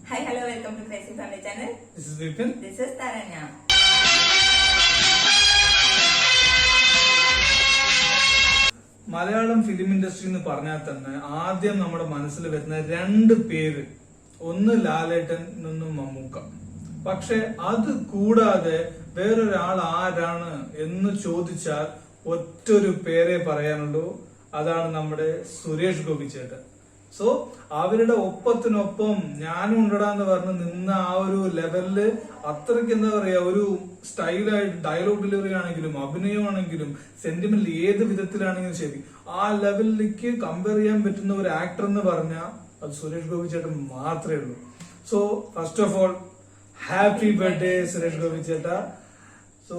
Hi, hello, welcome to Crazy Family Channel. This is Vipin. This is Taranya. Malayalam film industry എന്ന് പറഞ്ഞാൽ തന്നെ ആദ്യം നമ്മുടെ മനസ്സിൽ വരുന്ന രണ്ട് പേര്, ഒന്ന് ലാലേട്ടൻ, ഒന്ന് മമ്മൂക്ക. പക്ഷെ അത് കൂടാതെ വേറൊരാൾ ആരാണ് എന്ന് ചോദിച്ചാൽ ഒറ്റൊരു പേരെ പറയാനുള്ളൂ, അതാണ് നമ്മുടെ സുരേഷ് ഗോപി ചേട്ടൻ. സോ അവരുടെ ഒപ്പത്തിനൊപ്പം ഞാനും ഉണ്ടടാന്ന് പറഞ്ഞ് നിന്ന ആ ഒരു ലെവലില് അത്രയ്ക്ക് എന്താ പറയാ, ഒരു സ്റ്റൈലായിട്ട് ഡയലോഗ് ഡെലിവറി ആണെങ്കിലും അഭിനയമാണെങ്കിലും സെന്റിമെന്റ് ഏത് വിധത്തിലാണെങ്കിലും ശരി, ആ ലെവലിലേക്ക് കമ്പയർ ചെയ്യാൻ പറ്റുന്ന ഒരു ആക്ടർ എന്ന് പറഞ്ഞാൽ അത് സുരേഷ് ഗോപി ചേട്ടൻ മാത്രമേ ഉള്ളൂ. So first of all happy birthday Suresh Gopi ചേട്ടാ. സോ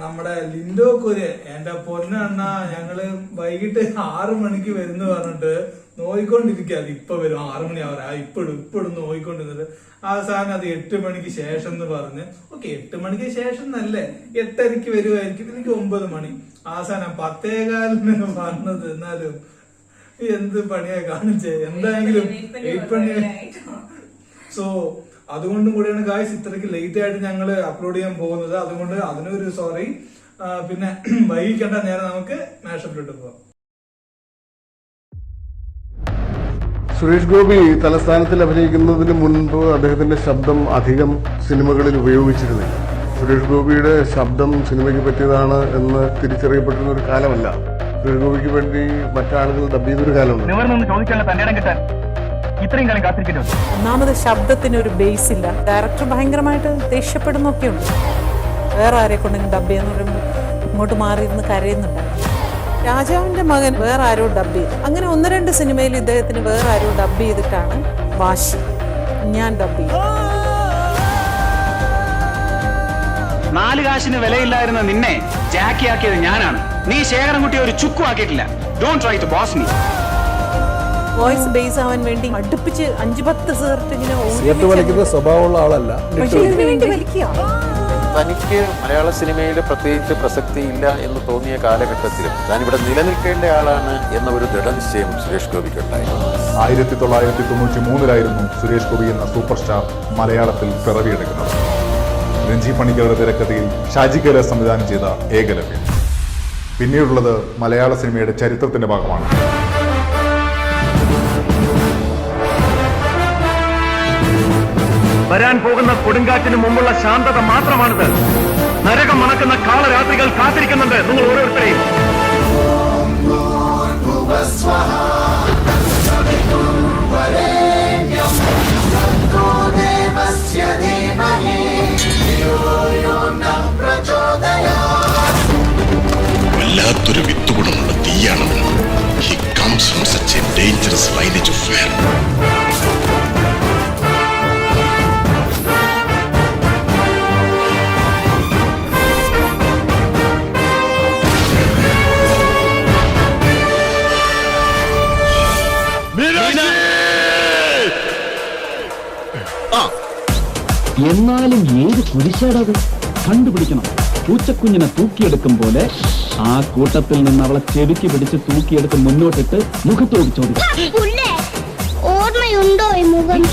നമ്മുടെ ലിൻഡോ കുര്യൻ, എന്റെ പൊന്നണ്ണ, ഞങ്ങള് വൈകിട്ട് 6 മണിക്ക് വരുന്ന പറഞ്ഞിട്ട് നോയിക്കൊണ്ടിരിക്കുക. അത് ഇപ്പൊ വരും, 6 മണി ആവാ, ഇപ്പോഴും നോയിക്കൊണ്ടിരുന്നിട്ട് അവസാനം അത് 8 മണിക്ക് ശേഷം എന്ന് പറഞ്ഞ്, ഓക്കെ 8 മണിക്ക് ശേഷം നല്ലേ, 8:30 വരുമായിരിക്കും. എനിക്ക് 9 മണി, അവസാനം 10:15 പറഞ്ഞത്. എന്നാലും എന്ത് പണിയാ കാണിച്ചേ, എന്തായെങ്കിലും 8 മണി. സോ അതുകൊണ്ടും കൂടിയാണ് ഗായ്സ് ഇത്രയ്ക്ക് ലേറ്റ് ആയിട്ട് ഞങ്ങൾ അപ്ലോഡ് ചെയ്യാൻ പോകുന്നത്. അതുകൊണ്ട് അതിനൊരു സോറി. പിന്നെ വൈകിക്കേണ്ട നേരം നമുക്ക് മാഷപ്പിലോട്ട് പോവാം. സുരേഷ് ഗോപി തലസ്ഥാനത്തിൽ അഭിനയിക്കുന്നതിന് മുൻപ് അദ്ദേഹത്തിന്റെ ശബ്ദം അധികം സിനിമകളിൽ ഉപയോഗിച്ചിരുന്നില്ല. സുരേഷ് ഗോപിയുടെ ശബ്ദം സിനിമയ്ക്ക് പറ്റിയതാണ് എന്ന് തിരിച്ചറിയപ്പെട്ടിരുന്ന ഒരു കാലമല്ല. സുരേഷ് ഗോപിക്ക് വേണ്ടി മറ്റാളുകൾ ഡബ് ചെയ്തൊരു കാലമുണ്ട്. ഇത്രയും കാലം കാത്തിരിക്കുന്നു. ഒന്നാമത് ശബ്ദത്തിന് ഒരു ബേസ് ഇല്ല. ഡയറക്ടർ ഭയങ്കരമായിട്ട് ദേഷ്യപ്പെടുന്നൊക്കെ ഉണ്ട്. വേറെ ആരെ കൊണ്ടെങ്കിലും ഡബ് ചെയ്യാന്ന് പറയുമ്പോൾ ഇങ്ങോട്ട് മാറിയിരുന്ന് കരയുന്നുണ്ടായിരുന്നു. രാജാവിന്റെ മകൻ വേറെ ആരോ ഡബ് ചെയ്തു. അങ്ങനെ 1-2 സിനിമയിൽ ഇദ്ദേഹത്തിന് വേറെ ആരോ ഡബ് ചെയ്തിട്ടാണ് വാശി, ഞാൻ ഡബ് ചെയ്തു. 4 കാശിന് വിലയില്ലായിരുന്ന നിന്നെ ജാക്കിയാക്കിയത് ഞാനാണ്. നീ ശേഖരൻകുട്ടിയെ ഒരു ചുക്കും ആക്കിയിട്ടില്ല. Don't try to boss me. Voice base ആവാൻ വേണ്ടി അടുപ്പിച്ച് 5-10 സേർട്ട് സിഗരറ്റ് വലിക്കുന്ന സ്വഭാവമുള്ള ആളല്ല. പക്ഷേ ഇതിനു വേണ്ടി വലിക്കുക. തനിക്ക് മലയാള സിനിമയിൽ പ്രത്യേകിച്ച് പ്രസക്തി ഇല്ല എന്ന് തോന്നിയ കാലഘട്ടത്തിലും താൻ ഇവിടെ നിലനിൽക്കേണ്ട ആളാണ് എന്ന ഒരു ദൃഢനിശ്ചയം സുരേഷ് ഗോപിക്കുണ്ടായി. 1993 സുരേഷ് ഗോപി എന്ന സൂപ്പർ സ്റ്റാർ മലയാളത്തിൽ പിറവിയെടുക്കുന്നത്. രഞ്ജി പണിക്കരുടെ തിരക്കഥയിൽ ഷാജി കൈലാസ് സംവിധാനം ചെയ്ത ഏകലവ്യം പിന്നീടുള്ളത് മലയാള സിനിമയുടെ ചരിത്രത്തിന്റെ ഭാഗമാണ്. വരാൻ പോകുന്ന കൊടുങ്കാറ്റിന് മുമ്പുള്ള ശാന്തത മാത്രമാണിത്. നരകം മണക്കുന്ന കാളരാത്രികൾ കാത്തിരിക്കുന്നുണ്ട് നിങ്ങൾ ഓരോരുത്തരെയും. വല്ലാത്തൊരു വിത്തുകുടമുള്ള തീയാണവൻ. He comes from such a dangerous lineage of fire. എന്നാലും ഏത് കുരിശാടത് കണ്ടുപിടിക്കണം. പൂച്ചക്കുഞ്ഞിനെ തൂക്കിയെടുക്കും പോലെ ആ കൂട്ടത്തിൽ നിന്ന് അവളെ ചെവിക്ക് പിടിച്ച് തൂക്കിയെടുത്ത് മുന്നോട്ടിട്ട് മുഖത്തോട് ചോദിക്കും, ഓർമ്മയുണ്ടോ ഈ മുഖം?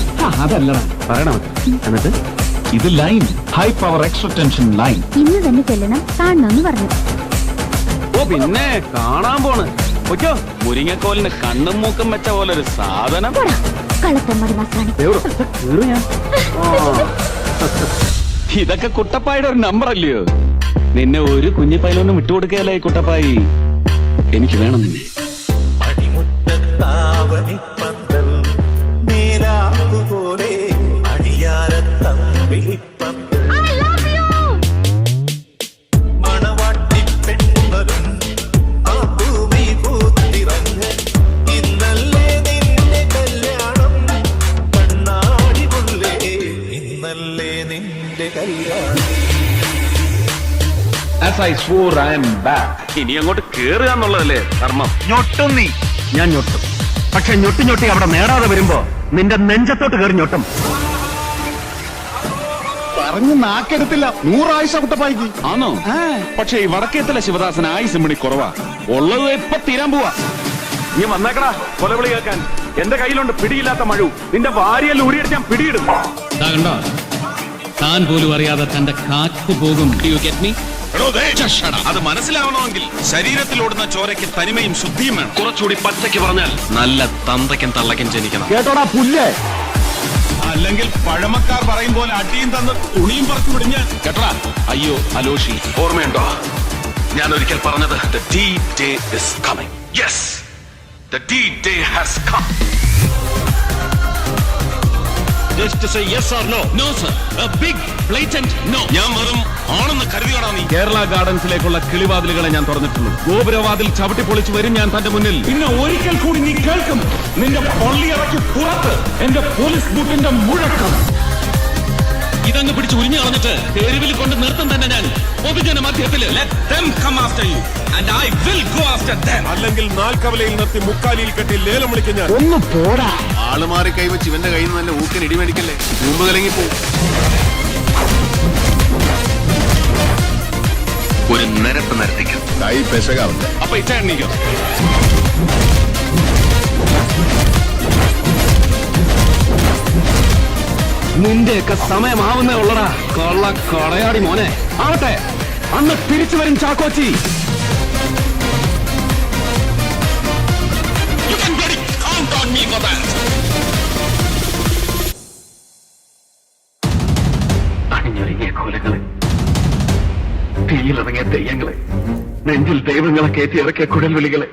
അതല്ലടാ പറയണം. എന്നിട്ട് ഇത് line, high power extra tension line. ഇന്ന് തന്നെ ചെല്ലണം, കാണണമെന്ന് പറഞ്ഞു. ഓ പിന്നെ കാണാൻ പോണ്. ഒറ്റോ മുരിങ്ങക്കോലിന് കണ്ണും മൂക്കും വെച്ച പോലെ ഒരു സാധനം. കളത്തമ്മടി മസാണി. ഇതൊക്കെ കുട്ടപ്പായുടെ ഒരു നമ്പർ അല്ലയോ? നിന്നെ ഒരു കുഞ്ഞി പൈലൊന്നും വിട്ടുകൊടുക്കുകയല്ലേ കുട്ടപ്പായി. എനിക്ക് വേണം നിന്നെ. As I swore, I am back. ഇനി അങ്ങോട്ട് കേറുക എന്നുള്ളതല്ലേ ധർമ്മം. ഞൊട്ടും നീ, ഞാൻ ഞൊട്ടും. പക്ഷെ ഞൊട്ടി അവിടെ നേടാതെ വരുമ്പോ നിന്റെ നെഞ്ചത്തോട്ട് കയറി ഞൊട്ടും. പറഞ്ഞു നാക്കെടുത്തില്ല. 100 ആയുസ കുട്ടപ്പായിക്ക് ആണോ? പക്ഷെ ഈ വടക്കേത്തല ശിവദാസൻ ആയുസ് മണി കുറവാ. ഉള്ളത് ഇപ്പൊ തീരാൻ പോവാ. നീ വന്നേക്കടാ കൊലവിളി കേൾക്കാൻ. എന്റെ കയ്യിലുണ്ട് പിടിയില്ലാത്ത മഴു. നിന്റെ വാരിയൽ ഊരിയിട്ട് ഞാൻ പിടിയിടും. കണ്ടോ, താൻ പോലും അറിയാതെ തന്റെ കാറ്റ് പോകും. You get me? അത് മനസ്സിലാവണമെങ്കിൽ ശരീരത്തിലോടുന്ന ചോരയ്ക്ക് തനിമയും ശുദ്ധിയും വേണം. കുറച്ചുകൂടി പച്ചയ്ക്ക് പറഞ്ഞാൽ നല്ല തന്തയ്ക്കും തള്ളയ്ക്കും ജനിക്കണം. കേട്ടോടാ പുല്ലേ. അല്ലെങ്കിൽ പഴമക്കാർ പറയും പോലെ അടിയും തന്ന് തുണിയും പറച്ചു വിടിഞ്ഞ് കേട്ടോടാ. അയ്യോ അലോഷി, ഓർമ്മയുണ്ടോ ഞാൻ ഒരിക്കൽ പറഞ്ഞത്? The D-Day is coming. Yes, the D-Day has come. Just to say yes or no. No sir, a big blatant no. ഞാൻ വെറും ആണെന്ന് കരുതിയോടാ നീ. കേരള ഗാർഡൻസിലേക്കുള്ള കിളിവാതിലുകളെ ഞാൻ തുറന്നിട്ടുള്ളൂ. ഗോപുരവാതിൽ ചവിട്ടി പൊളിച്ചു വരും ഞാൻ തന്റെ മുന്നിൽ. പിന്നെ ഒരിക്കൽ കൂടി നീ കേൾക്കും നിന്റെ പള്ളിയിറക്കി പുറത്ത് എന്റെ പോലീസ് ബൂട്ടിന്റെ മുഴക്കം. ഇതങ്ങ് പിടിച്ച് ഉരിഞ്ഞു കളഞ്ഞിട്ട് തെരുവിൽ കൊണ്ട് നിർത്തും തന്നെ ഞാൻ പൊതുജന മധ്യത്തില്. Let them come after you and I will go after them. അല്ലെങ്കിൽ നാൽക്കവലയിൽ നിർത്തി മുക്കാലിയിൽ കെട്ടി ലേലം വിളിക്കും ഞാൻ. ഒന്ന് പോടാ. ആള് മാറി കൈവച്ച് ഇവന്റെ കയ്യിൽ നിന്ന് നല്ല ഊക്കിന് ഇടിമേടിക്കല്ലേ, മുമ്പ് കലങ്ങിപ്പോ. ഒരു നിരപ്പ് നിരത്തിക്കും. കൈ പെശകാവുണ്ട്. അപ്പൊ ഇച്ചേണിക്കോ. നിന്റെയൊക്കെ സമയമാവുന്നേ ഉള്ളടാ കൊള്ള കൊടയാടി മോനെ. ആവട്ടെ, അന്ന് തിരിച്ചു വരും Chakochi. You can bloody count on me for that. അണിഞ്ഞൊരുങ്ങിയ കോലങ്ങളെ, തീയിലിറങ്ങിയ തെയ്യങ്ങളെ, നെഞ്ചിൽ ദൈവങ്ങളെ കയറ്റി ഇറക്കിയ കുഴൽവിളികളെ,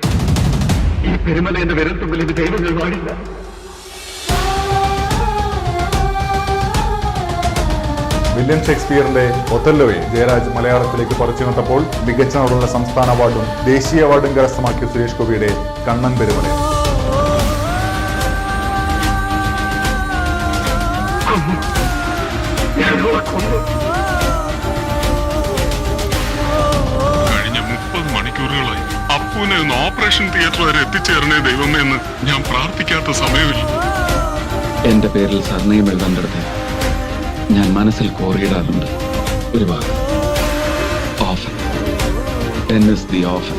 ഈ പെരുമലേന്റെ വിരൽത്തുമ്പിൽ ഇത് ദൈവങ്ങൾ പാടില്ല. വില്യം ഷേക്സ്പിയറിന്റെ ഒത്തല്ലോയെ ജയരാജ് മലയാളത്തിലേക്ക് പറിച്ചുനട്ടപ്പോൾ മികച്ച നടനുള്ള സംസ്ഥാന അവാർഡും ദേശീയ അവാർഡും കരസ്ഥമാക്കിയ സുരേഷ് ഗോപിയുടെ കണ്ണൻ പെരുമല. കഴിഞ്ഞ 30 മണിക്കൂറുകളായി അപ്പുവിനെ ഒന്ന് ഓപ്പറേഷൻ തിയേറ്റർ വരെ എത്തിച്ചേരണേ ദൈവമേ എന്ന് ഞാൻ പ്രാർത്ഥിക്കാത്ത സമയമില്ല. എന്റെ പേരിൽ സർനെയും എഴുതേണ്ടടുത്ത് ഞാൻ മനസ്സിൽ കോറിയിടാറുണ്ട് ഒരു ഭാഗം. Often the often.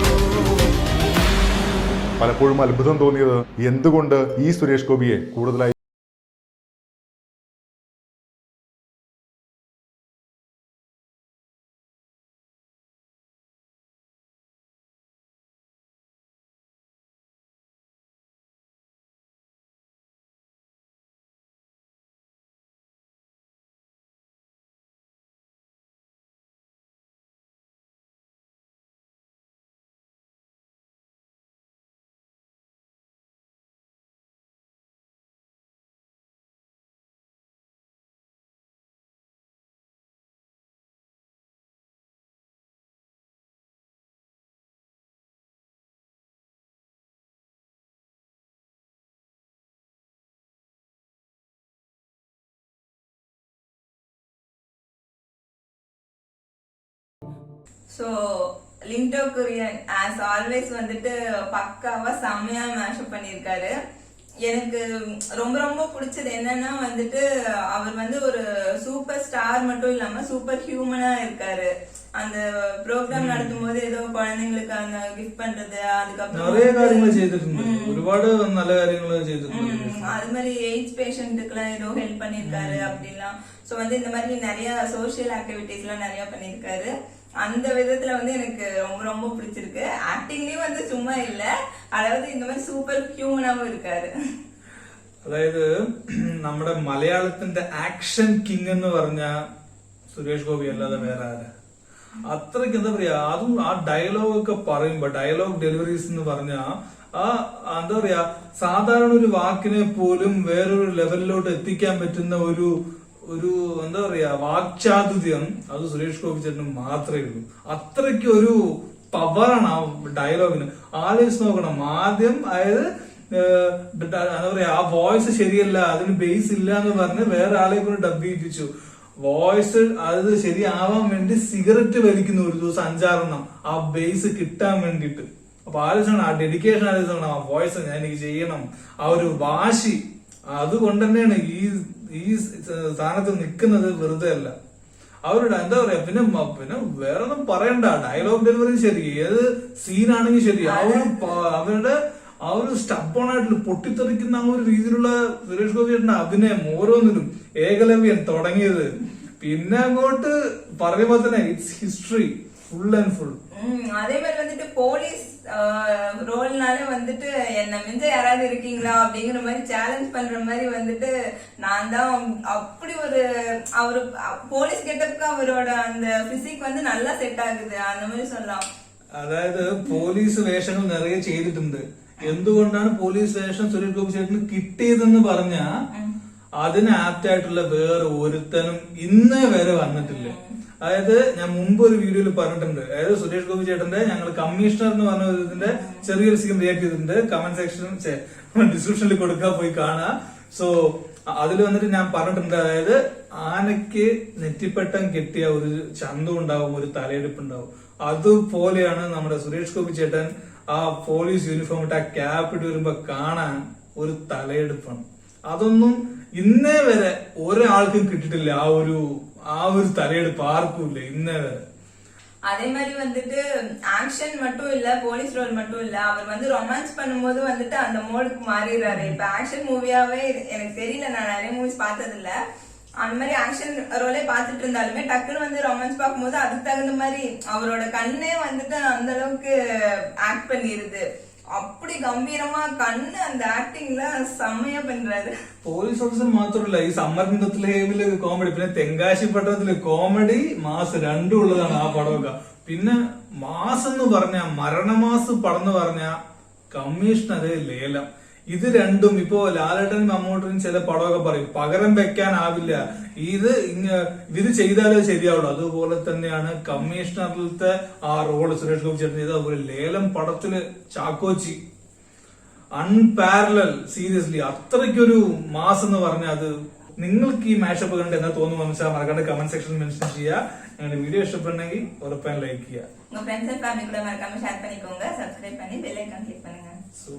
പലപ്പോഴും അത്ഭുതം തോന്നിയത് എന്തുകൊണ്ട് ഈ സുരേഷ് ഗോപിയെ കൂടുതലായി ஸோ லிங்டோ குரியன் ஆஸ் ஆல்வேஸ் வந்துட்டு பக்காவா செம்மையா மேஷப் பண்ணியிருக்காரு. எனக்கு ரொம்ப ரொம்ப பிடிச்சது என்னன்னா வந்துட்டு அவர் வந்து ஒரு சூப்பர் ஸ்டார் மட்டும் இல்லாம சூப்பர் ஹியூமனா இருக்காரு. அந்த ப்ரோக்ராம் நடத்தும் போது ஏதோ குழந்தைங்களுக்கு அந்த கிஃப்ட் பண்றது, அதுக்கப்புறம் நிறைய காரியங்கள் செய்திട്ടുണ്ട്, ഒരുപാട് நல்ல കാര്യങ്ങൾ ചെയ്തിട്ടുണ്ട്. அது மாதிரி எய்ட்ஸ் பேஷண்ட்டுக்குலாம் ஏதோ ஹெல்ப் பண்ணிருக்காரு அப்படிலாம். ஸோ வந்து இந்த மாதிரி நிறைய சோசியல் ஆக்டிவிட்டிஸ் எல்லாம் நிறைய பண்ணிருக்காரு. அந்த விதத்துல வந்து எனக்கு ரொம்ப ரொம்ப பிடிச்சிருக்கு. ஆக்டிங்லயும் வந்து சும்மா இல்ல, அதாவது இந்த மாதிரி സൂപ്പർ ഹ്യൂമനാവും இருக்காரு. അതായത് നമ്മുടെ മലയാളത്തിന്റെ ആക്ഷൻ കിങ് എന്ന് പറഞ്ഞ സുരേഷ് ഗോപി അല്ലാതെ വേറെ ആരാ? അത്രയ്ക്ക് എന്താ പറയാ, അതും ആ ഡയലോഗ് ഒക്കെ പറയുമ്പോ ഡയലോഗ് ഡെലിവറീസ് എന്ന് പറഞ്ഞ ആ എന്താ പറയാ, സാധാരണ ഒരു വാക്കിനെ പോലും വേറൊരു ലെവലിലോട്ട് എത്തിക്കാൻ പറ്റുന്ന ഒരു എന്താ പറയാ വാക്ചാതുര്യം അത് സുരേഷ് ഗോപി ചേട്ടന് മാത്രമേ ഉള്ളൂ. അത്രയ്ക്ക് ഒരു പവറാണ് ആ ഡയലോഗിന്. ആലോചിച്ച് നോക്കണം, ആദ്യം അതായത് എന്താ പറയാ ആ വോയിസ് ശരിയല്ല, അതിന് ബേസ് ഇല്ല എന്ന് പറഞ്ഞ് വേറെ ആളെ കൊണ്ട് ഡബ് ചെയ്യിപ്പിച്ചു. വോയിസ് അത് ശരിയാവാൻ വേണ്ടി സിഗരറ്റ് വലിക്കുന്നു ഒരു ദിവസം 5-6 ആ ബേസ് കിട്ടാൻ വേണ്ടിയിട്ട്. അപ്പൊ ആലോചിച്ചാണ് ആ ഡെഡിക്കേഷൻ, ആലോചിച്ചാണ് ആ വോയിസ് ഞാൻ എനിക്ക് ചെയ്യണം, ആ ഒരു വാശി. അതുകൊണ്ട് തന്നെയാണ് ഈ സ്ഥാനത്ത് നിൽക്കുന്നത്, വെറുതെ അല്ല. അവരുടെ എന്താ പറയാ, പിന്നെ വേറെ ഒന്നും പറയണ്ട, ഡയലോഗ് ഡെലിവറി ശരി, ഏത് സീനാണെങ്കിൽ ശരി, അവരുടെ ആ ഒരു സ്റ്റബോണായിട്ടുള്ള പൊട്ടിത്തെറിക്കുന്ന ആ ഒരു രീതിയിലുള്ള സുരേഷ് ഗോപി ചേട്ടന്റെ അഭിനയം ഓരോന്നിലും ഏകലവ്യൻ തുടങ്ങിയത് പിന്നെ അങ്ങോട്ട് പറയുമ്പോ തന്നെ it's history full and full. அதே மாதிரி வந்துட்டு போலீஸ் ரோல்னால வந்துட்டு என்ன மிஞ்ச யாராவது இருக்கீங்களா அப்படிங்கிற மாதிரி சேலஞ்ச் பண்ற மாதிரி வந்துட்டு நான் தான் அப்படி ஒரு அவரு போலீஸ் கெட்டப்புக்கு அவரோட அந்த பிசிக் வந்து நல்லா செட் ஆகுது அந்த மாதிரி சொல்லலாம். അതായത് പോലീസ് വേഷങ്ങൾ നിറയെ ചെയ്തിട്ടുണ്ട്. എന്തുകൊണ്ടാണ് പോലീസ് വേഷം സുരേഷ് ഗോപി ചേട്ടന് കിട്ടിയതെന്ന് പറഞ്ഞാ അതിന് ആപ്റ്റ് ആയിട്ടുള്ള വേറെ ഒരുത്തനും ഇന്നേ വരെ വന്നിട്ടില്ല. അതായത് ഞാൻ മുമ്പ് ഒരു വീഡിയോയിൽ പറഞ്ഞിട്ടുണ്ട്. അതായത് സുരേഷ് ഗോപി ചേട്ടന്റെ ഞങ്ങൾ കമ്മീഷണർ എന്ന് പറഞ്ഞ ഇതിന്റെ ചെറിയൊരു സീൻ റിയാക്ട് ചെയ്തിട്ടുണ്ട്. കമന്റ് സെക്ഷൻ ഡിസ്ക്രിപ്ഷനിൽ കൊടുക്കാൻ പോയി കാണാം. സോ അതിൽ വന്നിട്ട് ഞാൻ പറഞ്ഞിട്ടുണ്ട്, അതായത് ആനയ്ക്ക് നെറ്റിപ്പട്ടം കെട്ടിയ ഒരു ചന്തം ഉണ്ടാവും, ഒരു തലയെടുപ്പ് ഉണ്ടാവും. അതുപോലെയാണ് നമ്മുടെ സുരേഷ് ഗോപി ചേട്ടൻ ആ പോലീസ് യൂണിഫോം ഇട്ട് ആ ക്യാപ്പ് ഇട്ട് വരുമ്പോ കാണാൻ ഒരു തലയെടുപ്പാണ്. അതൊന്നും ഇന്നേ വരെ ഒരാൾക്കും കിട്ടിയിട്ടില്ല. ആ ഒരു തലയെടുപ്പ് ആർക്കും ഇല്ല ഇന്നേ വരെ. அதே மாதிரி வந்துட்டு ஆக்ஷன் மட்டும் இல்ல, போலீஸ் ரோல் மட்டும் இல்ல, அவர் வந்து ரொமான்ஸ் பண்ணும்போது வந்துட்டு அந்த மோடுக்கு மாறிடுறாரு. இப்ப ஆக்ஷன் மூவியாவே எனக்கு தெரியல, நான் நிறைய மூவிஸ் பார்த்தது இல்ல. அந்த மாதிரி ஆக்ஷன் ரோலே பார்த்துட்டு இருந்தாலுமே டக்குன்னு வந்து ரொமான்ஸ் பார்க்கும்போது அதுக்கு தகுந்த மாதிரி அவரோட கண்ணே வந்துட்டு அந்த அளவுக்கு ஆக்ட் பண்ணிருது. அப்படி கம்பீரமா கண்ணு அந்த ஆக்டிங்ல செம்மையா பண்றாரு. പോലീസ് ഓഫീസർ മാത്രമല്ല, ഈ സമ്മർദ്ദത്തിലെ കോമഡി, പിന്നെ തെങ്കാശി പട്ടണത്തിലെ കോമഡി മാസ് രണ്ടും ഉള്ളതാണ് ആ പടമൊക്കെ. പിന്നെ മാസ് എന്ന് പറഞ്ഞ മരണമാസ് പടം എന്ന് പറഞ്ഞ കമ്മീഷണറ് ലേലം, ഇത് രണ്ടും ഇപ്പോ ലാലേട്ടനും മമ്മൂട്ടിനും ചില പടമൊക്കെ പറയും പകരം വെക്കാനാവില്ല, ഇത് ചെയ്താലേ ശരിയാവുള്ളൂ. അതുപോലെ തന്നെയാണ് കമ്മീഷണറിലത്തെ ആ റോള് സുരേഷ് ഗോപി ചേട്ടൻ ചെയ്ത. അതുപോലെ ലേലം പടത്തില് ചാക്കോച്ചി അൺപാരലൽ, സീരിയസ്ലി അത്രയ്ക്കൊരു മാസ് എന്ന് പറഞ്ഞാൽ അത്. നിങ്ങൾക്ക് ഈ മാഷപ്പ് കണ്ട് എന്താ തോന്നുന്നു മനസ്സിലാ മറക്കാണ്ട് കമന്റ് സെക്ഷനിൽ മെൻഷൻ ചെയ്യുക. ഞങ്ങളുടെ വീഡിയോ ഇഷ്ടപ്പെടണമെങ്കിൽ ഉറപ്പായും ലൈക്ക് ചെയ്യുക. உங்க ஃப்ரெண்ட்ஸ் அண்ட் ஃபேமிலி கூட மறக்காம ஷேர் பண்ணிக்கோங்க. சப்ஸ்கிரைப் பண்ணி பெல் ஐகான் கிளிக் பண்ணுங்க. So